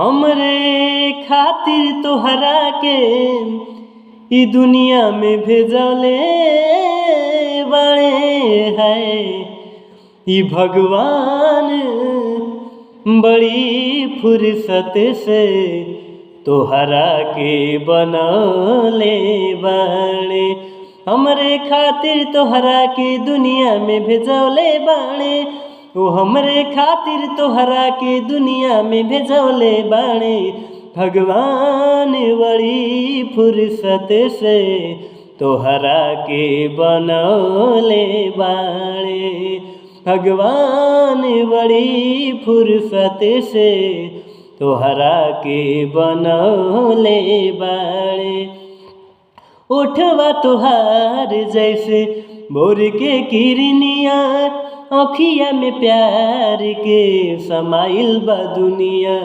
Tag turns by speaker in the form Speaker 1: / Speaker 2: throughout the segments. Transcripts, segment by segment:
Speaker 1: हमरे खातिर तोहरा के ई दुनिया में भेजले बड़े है ई भगवान बड़ी फुर्सत से तोहरा के बनले बाणे। हमरे खातिर तोहरा के दुनिया में भेजले बाणे, ओ हमरे खातिर तोहरा के दुनिया में भेजले बाणे। भगवान बड़ी फुर्सत से तोहरा के बनले बाणे। भगवान बड़ी फुर्सत से तोहरा के बनले बाणे। ओठवा तोहार जैसे भोर के किरनिया, अखिया में प्यार के समाइल बा दुनिया।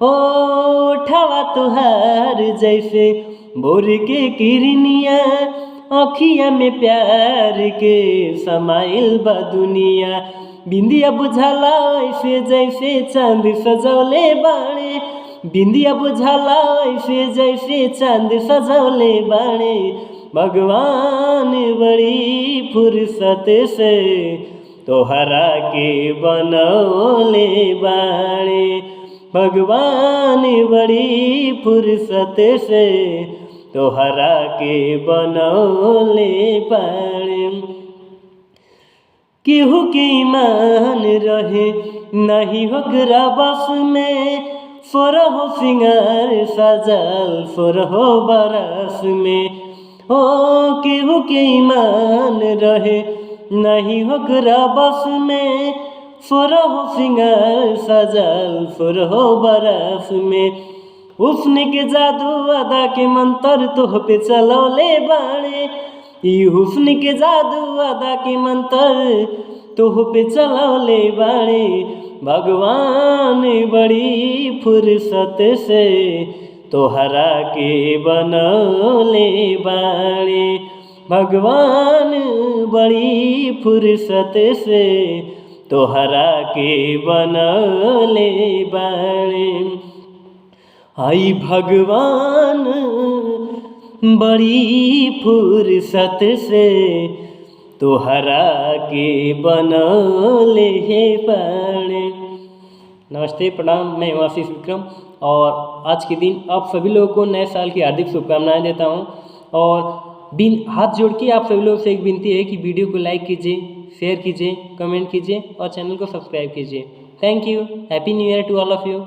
Speaker 1: ओठवा तोहार जैसे भोर के किरनिया, अखिया में प्यार के समाइल बा दुनिया। बिंदिया बुझाला ऐसे जैसे चांद सजौले बाणे, बिंदिया बुझाला ऐसे जैसे चांद सजौले बाणे। भगवान बड़ी फुर्सत से तोहरा के बनले बाणे। भगवान बड़ी फुर्सत से तोहरा के बनले बाणे। केहू के ईमान रहे नहीं होकरा बस में, फरहो सिंगार सजल फरहो बरस में। हो केहू के ईमान रहे नहीं होकरा बस में, फरहो सिंगार सजल फरहो बरस में। हुस्न के जादू अदा के मंत्र तोह पे चलौले बाणे, ई हुस्न के जादू अदा के मंत्र तोह पे चलौले बाणे। भगवान बड़ी फुर्सत से तोहरा के बनले बाणे। भगवान बड़ी फुर्सत से तोहरा के बनले बाणे। आई भगवान बड़ी फुर्सत से तोहरा के बनले बाणे। नमस्ते, प्रणाम। मैं हूँ आशीष विक्रम और आज के दिन आप सभी लोगों को नए साल की हार्दिक शुभकामनाएं देता हूँ। और हाथ जोड़ के आप सभी लोगों से एक विनती है कि वीडियो को लाइक कीजिए, शेयर कीजिए, कमेंट कीजिए और चैनल को सब्सक्राइब कीजिए। Thank you. Happy new year to all of you.